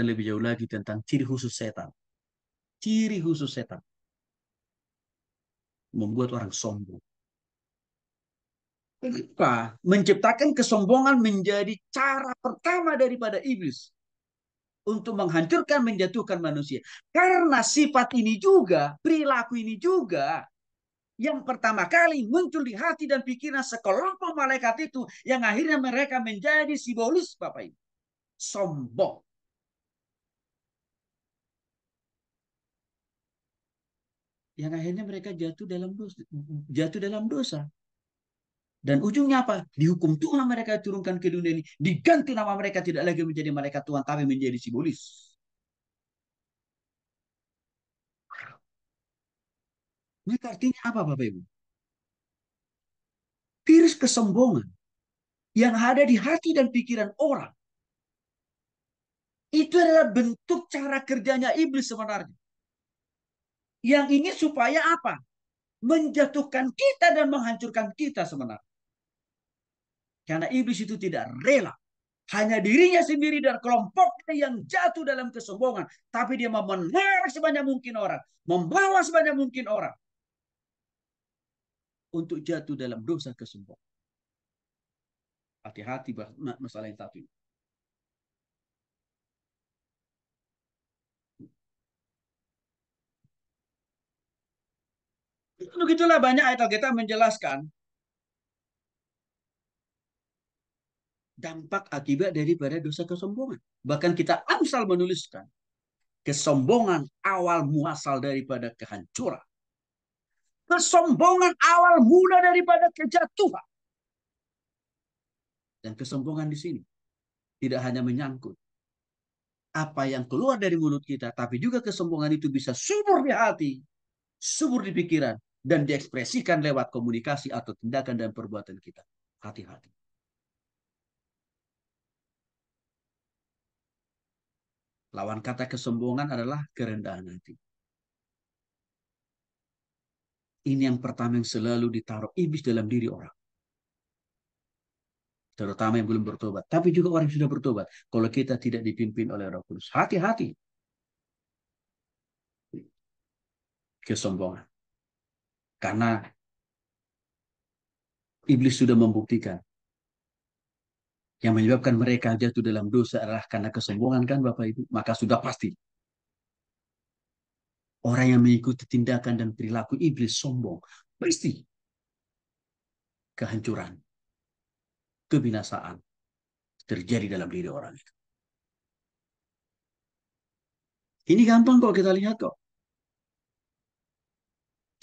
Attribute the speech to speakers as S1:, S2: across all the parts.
S1: lebih jauh lagi tentang ciri khusus setan. Ciri khusus setan membuat orang sombong. Kenapa? Menciptakan kesombongan menjadi cara pertama daripada iblis untuk menghancurkan, menjatuhkan manusia. Karena sifat ini juga, perilaku ini juga, yang pertama kali muncul di hati dan pikiran sekelompok malaikat itu, yang akhirnya mereka menjadi simbolis, Bapak Ibu. Sombong. Yang akhirnya mereka jatuh dalam dosa. Jatuh dalam dosa. Dan ujungnya apa? Dihukum Tuhan mereka turunkan ke dunia ini. Diganti nama mereka tidak lagi menjadi malaikat Tuhan, tapi menjadi simbolis. Maka artinya apa Bapak Ibu? Virus kesombongan yang ada di hati dan pikiran orang. Itu adalah bentuk cara kerjanya iblis sebenarnya. Yang ini supaya apa? Menjatuhkan kita dan menghancurkan kita sebenarnya. Karena iblis itu tidak rela. Hanya dirinya sendiri dan kelompoknya yang jatuh dalam kesombongan. Tapi dia mau menarik sebanyak mungkin orang. Membawa sebanyak mungkin orang. Untuk jatuh dalam dosa kesombongan. Hati-hati masalah yang satu ini. Untuk itulah banyak ayat Alkitab menjelaskan dampak akibat daripada dosa kesombongan. Bahkan kita Amsal menuliskan kesombongan awal muasal daripada kehancuran. Kesombongan awal mula daripada kejatuhan. Dan kesombongan di sini tidak hanya menyangkut apa yang keluar dari mulut kita, tapi juga kesombongan itu bisa subur di hati, subur di pikiran, dan diekspresikan lewat komunikasi atau tindakan dan perbuatan kita. Hati-hati. Lawan kata kesombongan adalah kerendahan hati. Ini yang pertama yang selalu ditaruh iblis dalam diri orang. Terutama yang belum bertobat. Tapi juga orang yang sudah bertobat. Kalau kita tidak dipimpin oleh Roh Kudus. Hati-hati. Kesombongan. Karena iblis sudah membuktikan. Yang menyebabkan mereka jatuh dalam dosa adalah karena kesombongan kan Bapak Ibu. Maka sudah pasti. Orang yang mengikuti tindakan dan perilaku iblis sombong. Pasti kehancuran. Kebinasaan. Terjadi dalam diri orang itu. Ini gampang kok kita lihat kok.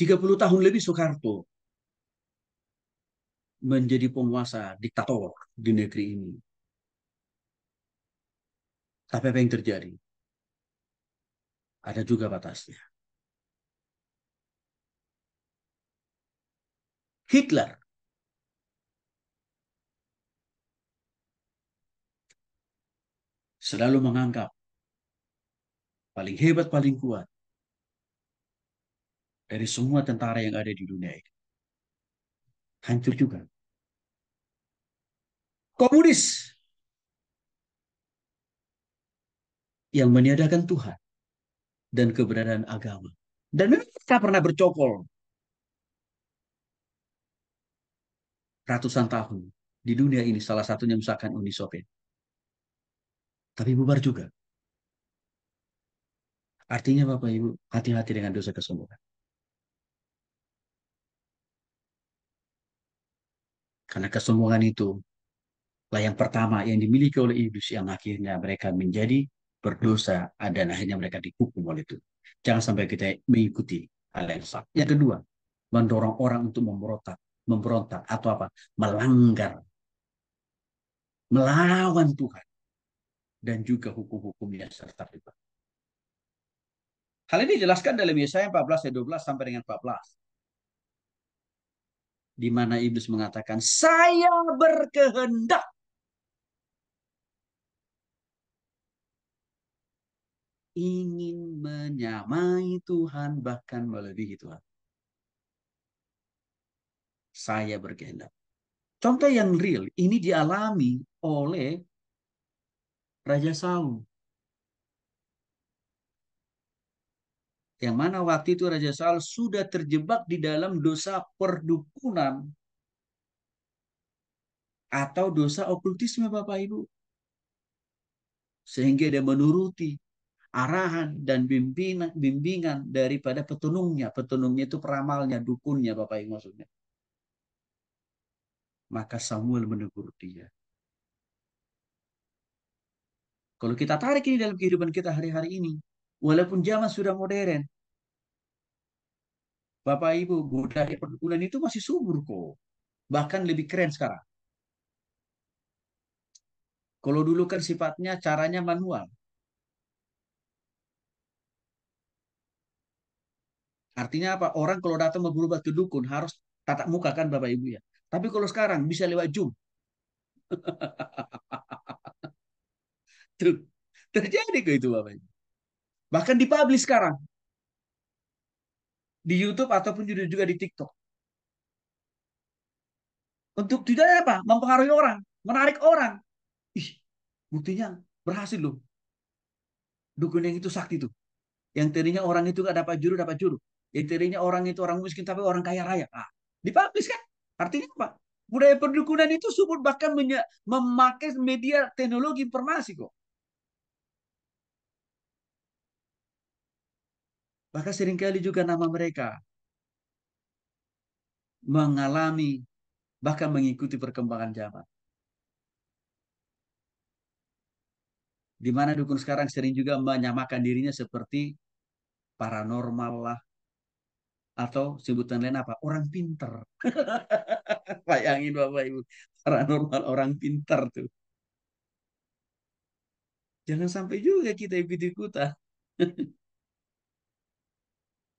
S1: 30 tahun lebih Soeharto menjadi penguasa diktator di negeri ini. Tapi apa yang terjadi? Ada juga batasnya. Hitler selalu menganggap paling hebat, paling kuat dari semua tentara yang ada di dunia ini. Hancur juga. Komunis yang meniadakan Tuhan dan keberadaan agama. Dan mereka pernah bercokol ratusan tahun di dunia ini, salah satunya misalkan Uni Soviet. Tapi bubar juga. Artinya Bapak Ibu, hati-hati dengan dosa kesombongan. Karena kesombongan itu lah yang pertama yang dimiliki oleh iblis yang akhirnya mereka menjadi berdosa dan akhirnya mereka dihukum oleh itu. Jangan sampai kita mengikuti hal yang sama. Yang kedua, mendorong orang untuk memberontak atau apa? Melanggar, melawan Tuhan dan juga hukum-hukumnya serta riba. Hal ini dijelaskan dalam Yesaya 14 ayat 12 sampai dengan 14. Di mana iblis mengatakan, "Saya berkehendak ingin menyamai Tuhan bahkan melebihi Tuhan. Saya berkehendak." Contoh yang real ini dialami oleh Raja Saul. Yang mana waktu itu Raja Saul sudah terjebak di dalam dosa perdukunan atau dosa okultisme Bapak Ibu. Sehingga dia menuruti arahan dan bimbingan daripada petunungnya. Petunungnya itu peramalnya, dukunnya Bapak Ibu maksudnya. Maka Samuel menegur dia. Kalau kita tarik ini dalam kehidupan kita hari-hari ini, walaupun zaman sudah modern, Bapak Ibu, budaya perdukunan itu masih subur kok. Bahkan lebih keren sekarang. Kalau dulu kan sifatnya caranya manual. Artinya apa? Orang kalau datang mau berubah ke dukun harus tatap muka kan Bapak Ibu ya. Tapi kalau sekarang bisa lewat Zoom. Tuh, terjadi ke itu Bapak Ibu. Bahkan dipublish sekarang di YouTube ataupun juga di TikTok. Untuk tidak apa? Mempengaruhi orang, menarik orang. Ih, buktinya berhasil loh. Dukun yang itu sakti tuh. Yang tadinya orang itu gak dapat juru, dapat juru. Yang tadinya orang itu orang miskin tapi orang kaya raya. Ah, dipublish kan? Artinya apa? Budaya perdukunan itu subur bahkan memakai media teknologi informasi kok. Bahkan seringkali juga nama mereka mengalami bahkan mengikuti perkembangan zaman. Di mana dukun sekarang sering juga menyamakan dirinya seperti paranormal lah atau sebutan lain apa? Orang pinter. Bayangin Bapak Ibu, paranormal orang pinter tuh. Jangan sampai juga kita ikut-ikutan.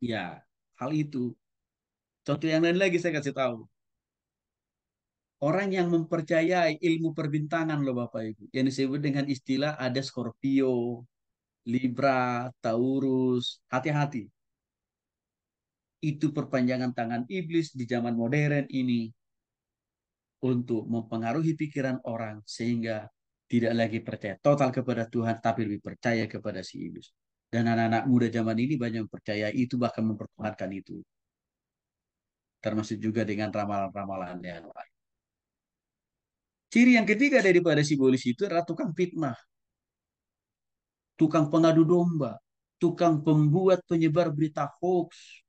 S1: Ya, hal itu. Contoh yang lain lagi saya kasih tahu. Orang yang mempercayai ilmu perbintangan loh Bapak Ibu. Yang disebut dengan istilah ada Scorpio, Libra, Taurus. Hati-hati. Itu perpanjangan tangan iblis di zaman modern ini untuk mempengaruhi pikiran orang sehingga tidak lagi percaya total kepada Tuhan tapi lebih percaya kepada si iblis. Dan anak-anak muda zaman ini banyak mempercayai itu bahkan mempertahankan itu. Termasuk juga dengan ramalan-ramalan yang lain. Ciri yang ketiga daripada si bolis itu adalah tukang fitnah, tukang pengadu domba, tukang pembuat penyebar berita hoax.